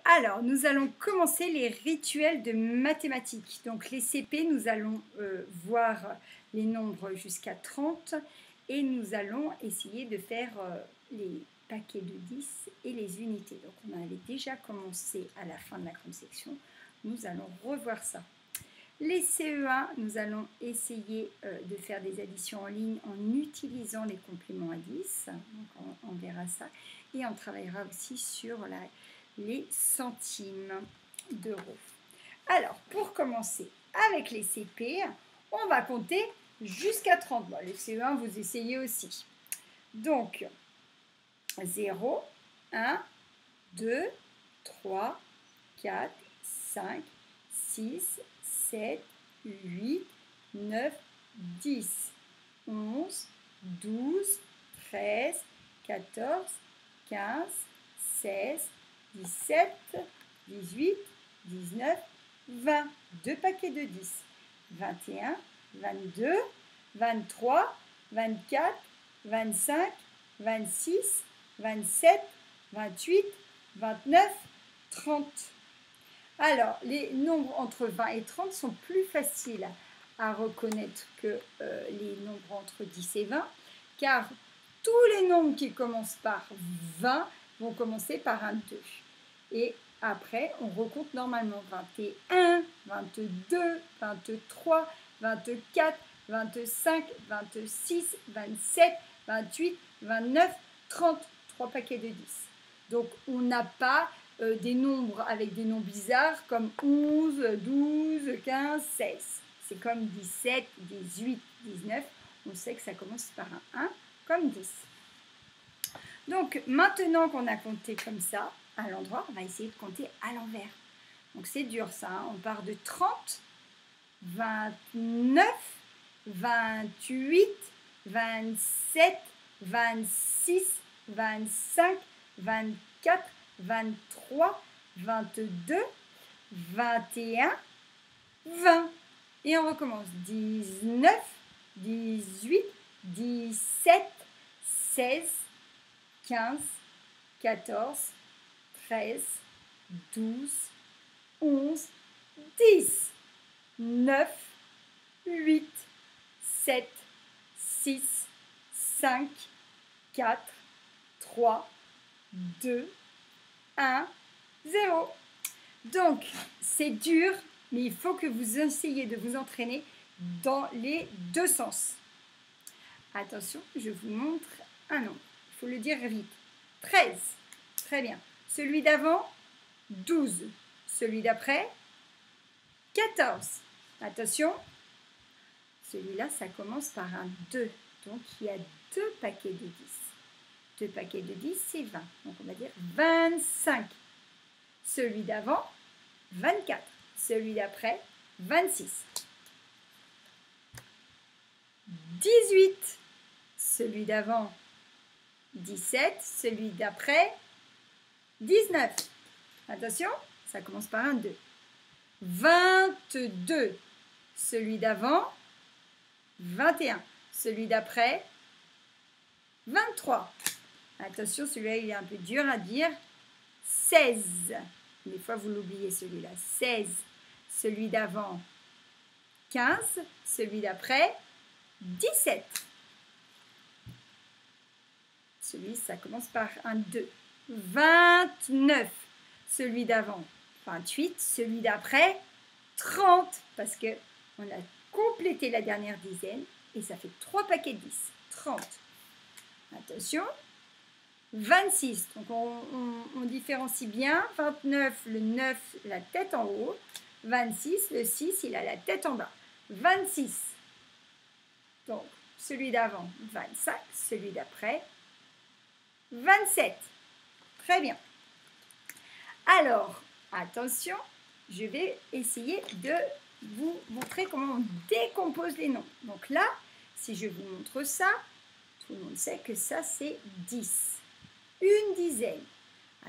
Alors, nous allons commencer les rituels de mathématiques. Donc, les CP, nous allons voir les nombres jusqu'à 30 et nous allons essayer de faire les paquets de 10 et les unités. Donc, on avait déjà commencé à la fin de la grande section. Nous allons revoir ça. Les CE1, nous allons essayer de faire des additions en ligne en utilisant les compléments à 10. Donc, on verra ça. Et on travaillera aussi sur les centimes d'euros. Alors, pour commencer avec les CP, on va compter jusqu'à 30. Bon, les CE1, vous essayez aussi. Donc, 0, 1, 2, 3, 4, 5, 6, 7, 8, 9, 10, 11, 12, 13, 14, 15, 16, 17, 18, 19, 20. Deux paquets de 10. 21, 22, 23, 24, 25, 26, 27, 28, 29, 30. Alors, les nombres entre 20 et 30 sont plus faciles à reconnaître que les nombres entre 10 et 20, car tous les nombres qui commencent par 20 vont commencer par un 2. Et après, on recompte normalement 21, 22, 23, 24, 25, 26, 27, 28, 29, 30. 3 paquets de 10. Donc, on n'a pas des nombres avec des noms bizarres comme 11, 12, 15, 16. C'est comme 17, 18, 19. On sait que ça commence par un 1 comme 10. Donc, maintenant qu'on a compté comme ça, à l'endroit, on va essayer de compter à l'envers. Donc, c'est dur ça. Hein. On part de 30, 29, 28, 27, 26, 25, 24, 23, 22, 21, 20. Et on recommence. 19, 18, 17, 16, 15, 14, 13, 12, 11, 10, 9, 8, 7, 6, 5, 4, 3, 2, 1, 0. Donc, c'est dur, mais il faut que vous essayiez de vous entraîner dans les deux sens. Attention, je vous montre un nombre. Il faut le dire vite. 13. Très bien. Celui d'avant, 12. Celui d'après, 14. Attention. Celui-là, ça commence par un 2. Donc, il y a 2 paquets de 10. 2 paquets de 10, c'est 20. Donc, on va dire 25. Celui d'avant, 24. Celui d'après, 26. 18. Celui d'avant, 17. Celui d'après, 19. Attention, ça commence par un 2. 22. Celui d'avant, 21. Celui d'après, 23. Attention, celui-là, il est un peu dur à dire. 16. Des fois, vous l'oubliez, celui-là. 16. Celui d'avant, 15. Celui d'après, 17. Celui, ça commence par un 2. 29. Celui d'avant, 28. Celui d'après, 30. Parce qu'on a complété la dernière dizaine et ça fait 3 paquets de 10. 30. Attention. 26. Donc, on différencie bien. 29, le 9, la tête en haut. 26, le 6, il a la tête en bas. 26. Donc, celui d'avant, 25. Celui d'après, 27. Très bien. Alors, attention, je vais essayer de vous montrer comment on décompose les nombres. Donc là, si je vous montre ça, tout le monde sait que ça, c'est 10. Une dizaine.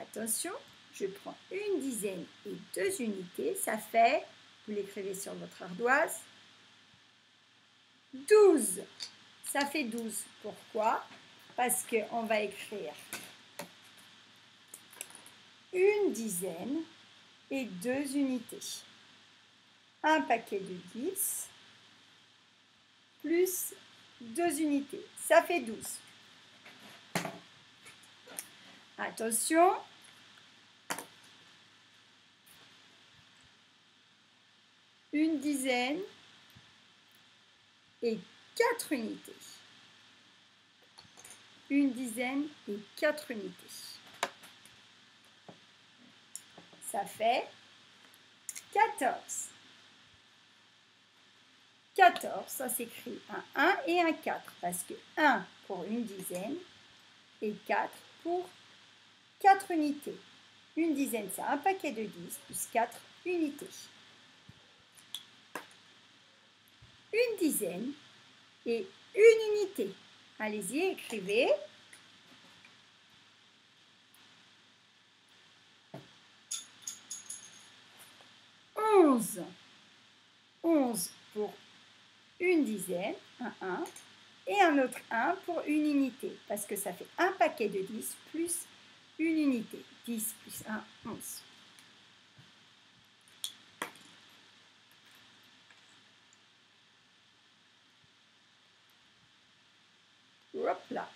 Attention, je prends une dizaine et 2 unités. Ça fait, vous l'écrivez sur votre ardoise, 12. Ça fait 12. Pourquoi? Parce qu'on va écrire une une dizaine et 2 unités. Un paquet de 10 plus 2 unités. Ça fait 12. Attention. Une dizaine et 4 unités. Une dizaine et 4 unités. Ça fait 14. 14, ça s'écrit un 1 et un 4, parce que 1 pour une dizaine et 4 pour 4 unités. Une dizaine, c'est un paquet de 10 plus 4 unités. Une dizaine et une unité. Allez-y, écrivez. Onze. 11 pour une dizaine, un 1, et un autre 1 pour une unité, parce que ça fait un paquet de 10 plus une unité. 10 plus 1, 11. Hop là.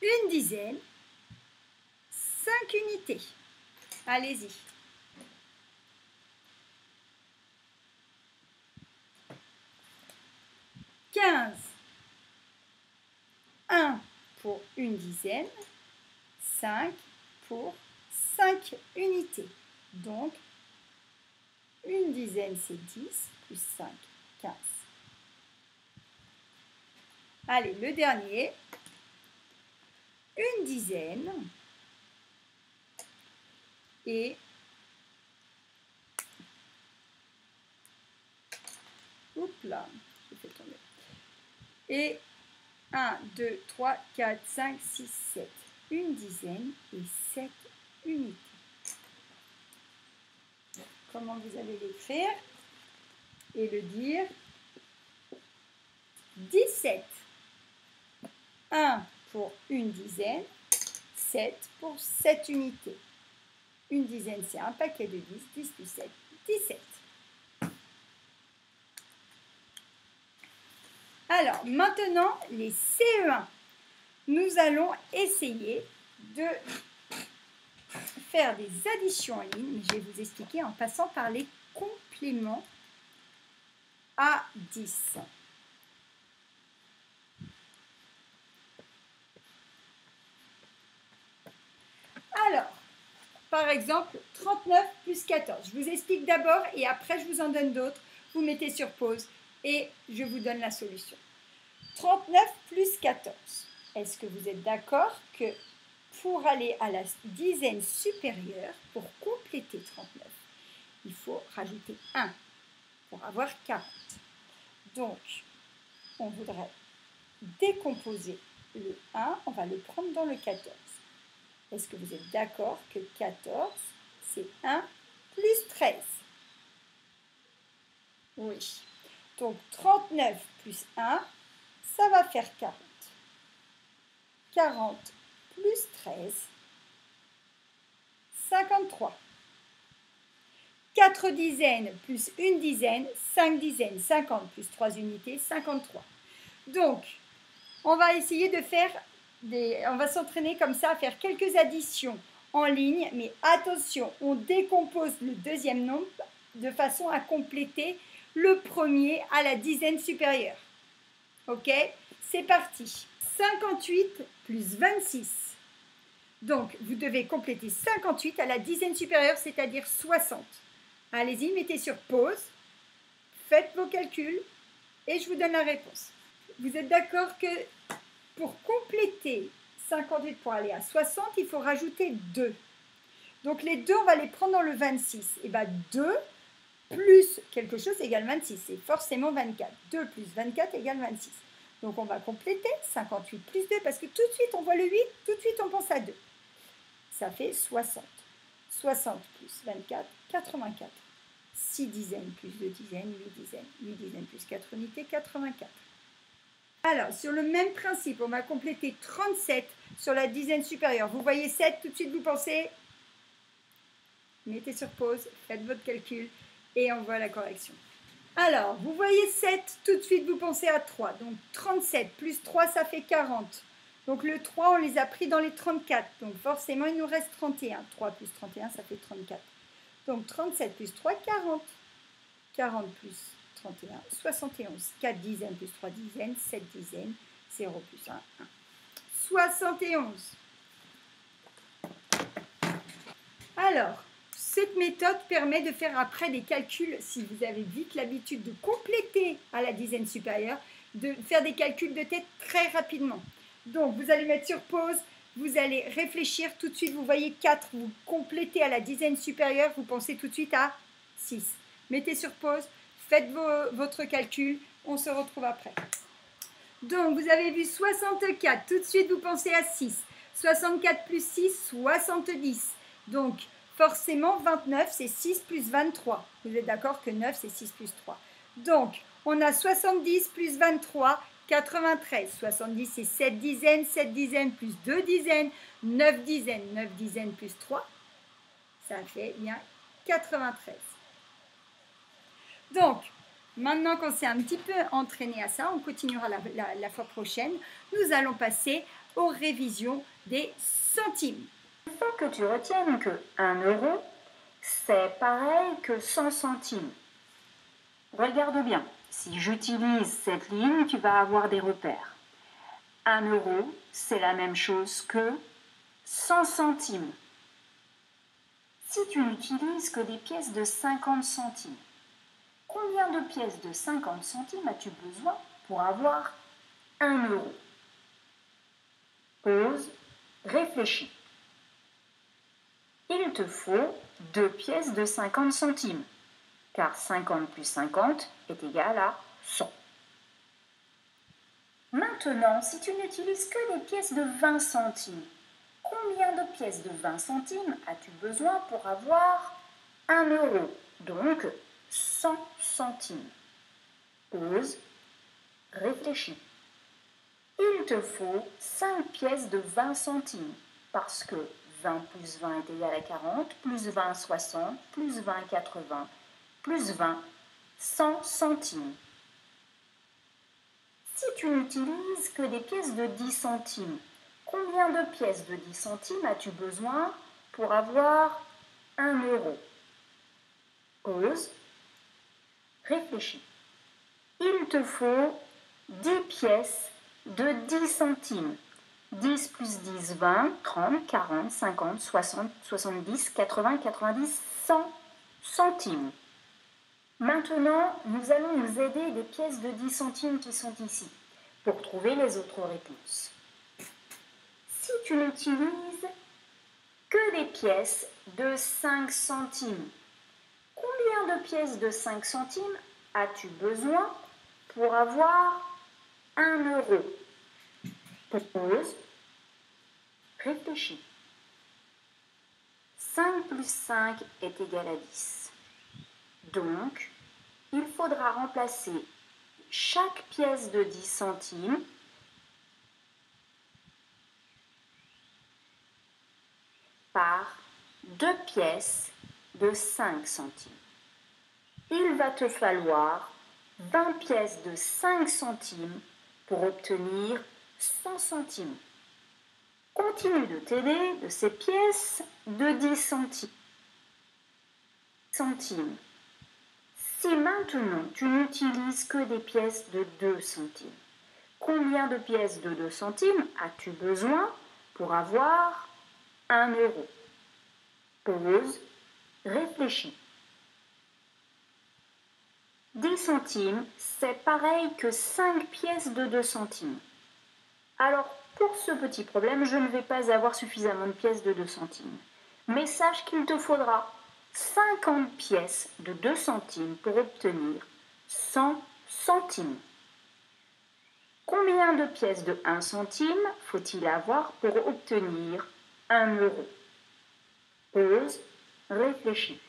Une dizaine, 5 unités. Allez-y. Un pour une dizaine, 5 pour 5 unités. Donc, une dizaine, c'est 10, plus 5, 15. Allez, le dernier. Une dizaine et oups là, je fais tomber. Et 1, 2, 3, 4, 5, 6, 7. Une dizaine et 7 unités. Comment vous allez l'écrire et le dire? 17. 1 pour une dizaine, 7 pour 7 unités. Une dizaine, c'est un paquet de 10, 10 plus 7, 17. Alors, maintenant, les CE1. Nous allons essayer de faire des additions en ligne, mais je vais vous expliquer en passant par les compléments à 10. Alors, par exemple, 39 plus 14. Je vous explique d'abord et après je vous en donne d'autres. Vous mettez sur pause et je vous donne la solution. 39 plus 14. Est-ce que vous êtes d'accord que pour aller à la dizaine supérieure, pour compléter 39, il faut rajouter 1 pour avoir 40. Donc, on voudrait décomposer le 1, on va le prendre dans le 14. Est-ce que vous êtes d'accord que 14, c'est 1 plus 13? Oui. Donc, 39 plus 1, ça va faire 40. 40 plus 13, 53. 4 dizaines plus une dizaine, 5 dizaines, 50 plus 3 unités, 53. Donc, on va essayer de faire on va s'entraîner comme ça à faire quelques additions en ligne, mais attention, on décompose le deuxième nombre de façon à compléter le premier à la dizaine supérieure. Ok? C'est parti. 58 plus 26. Donc, vous devez compléter 58 à la dizaine supérieure, c'est-à-dire 60. Allez-y, mettez sur pause, faites vos calculs et je vous donne la réponse. Vous êtes d'accord que pour compléter 58 pour aller à 60, il faut rajouter 2. Donc, les 2, on va les prendre dans le 26. Et bien, 2 plus quelque chose égale 26. C'est forcément 24. 2 plus 24 égale 26. Donc, on va compléter 58 plus 2 parce que tout de suite, on voit le 8, tout de suite, on pense à 2. Ça fait 60. 60 plus 24, 84. 6 dizaines plus 2 dizaines, 8 dizaines. 8 dizaines plus 4 unités, 84. Alors, sur le même principe, on va compléter 37 sur la dizaine supérieure. Vous voyez 7, tout de suite, vous pensez mettez sur pause, faites votre calcul et on voit la correction. Alors, vous voyez 7, tout de suite vous pensez à 3. Donc 37 plus 3, ça fait 40. Donc le 3, on les a pris dans les 34. Donc forcément, il nous reste 31. 3 plus 31, ça fait 34. Donc 37 plus 3, 40. 40 plus 31, 71. 4 dizaines plus 3 dizaines, 7 dizaines, 0 plus 1, 1. 71. Alors, cette méthode permet de faire après des calculs, si vous avez vite l'habitude de compléter à la dizaine supérieure, de faire des calculs de tête très rapidement. Donc, vous allez mettre sur pause, vous allez réfléchir, tout de suite, vous voyez 4, vous complétez à la dizaine supérieure, vous pensez tout de suite à 6. Mettez sur pause, faites votre calcul, on se retrouve après. Donc, vous avez vu 64, tout de suite, vous pensez à 6. 64 plus 6, 70. Donc, forcément, 29, c'est 6 plus 23. Vous êtes d'accord que 9, c'est 6 plus 3. Donc, on a 70 plus 23, 93. 70, c'est 7 dizaines. 7 dizaines plus 2 dizaines. 9 dizaines. 9 dizaines plus 3. Ça fait bien 93. Donc, maintenant qu'on s'est un petit peu entraîné à ça, on continuera la fois prochaine. Nous allons passer aux révisions des centimes. Il faut que tu retiennes que 1 euro, c'est pareil que 100 centimes. Regarde bien, si j'utilise cette ligne, tu vas avoir des repères. 1 euro, c'est la même chose que 100 centimes. Si tu n'utilises que des pièces de 50 centimes, combien de pièces de 50 centimes as-tu besoin pour avoir 1 euro? Pause, réfléchis. Il te faut 2 pièces de 50 centimes, car 50 plus 50 est égal à 100. Maintenant, si tu n'utilises que des pièces de 20 centimes, combien de pièces de 20 centimes as-tu besoin pour avoir 1 euro, donc 100 centimes? Pause, réfléchis. Il te faut 5 pièces de 20 centimes, parce que 20 plus 20 est égal à 40, plus 20, 60, plus 20, 80, plus 20, 100 centimes. Si tu n'utilises que des pièces de 10 centimes, combien de pièces de 10 centimes as-tu besoin pour avoir 1 euro? Pause, réfléchis. Il te faut 10 pièces de 10 centimes. 10 plus 10, 20, 30, 40, 50, 60, 70, 80, 90, 100 centimes. Maintenant, nous allons nous aider des pièces de 10 centimes qui sont ici pour trouver les autres réponses. Si tu n'utilises que des pièces de 5 centimes, combien de pièces de 5 centimes as-tu besoin pour avoir 1 euro? Pause, réfléchis. 5 plus 5 est égal à 10. Donc, il faudra remplacer chaque pièce de 10 centimes par 2 pièces de 5 centimes. Il va te falloir 20 pièces de 5 centimes pour obtenir 100 centimes. Continue de t'aider de ces pièces de 10 centimes. Si maintenant tu n'utilises que des pièces de 2 centimes, combien de pièces de 2 centimes as-tu besoin pour avoir 1 euro? Pause, réfléchis. 10 centimes, c'est pareil que 5 pièces de 2 centimes. Alors, pour ce petit problème, je ne vais pas avoir suffisamment de pièces de 2 centimes. Mais sache qu'il te faudra 50 pièces de 2 centimes pour obtenir 100 centimes. Combien de pièces de 1 centime faut-il avoir pour obtenir 1 euro? Pause, réfléchis.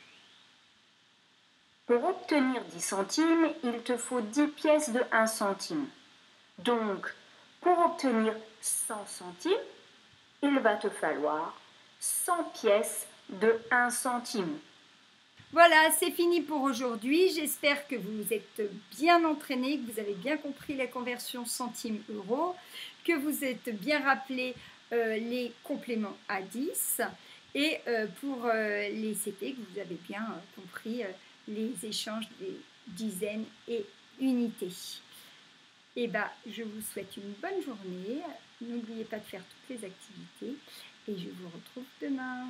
Pour obtenir 10 centimes, il te faut 10 pièces de 1 centime. Donc, pour obtenir 100 centimes, il va te falloir 100 pièces de 1 centime. Voilà, c'est fini pour aujourd'hui. J'espère que vous vous êtes bien entraînés, que vous avez bien compris la conversion centimes-euros, que vous êtes bien rappelé les compléments à 10 et pour les CP, que vous avez bien compris les échanges des dizaines et unités. Et je vous souhaite une bonne journée. N'oubliez pas de faire toutes les activités et je vous retrouve demain.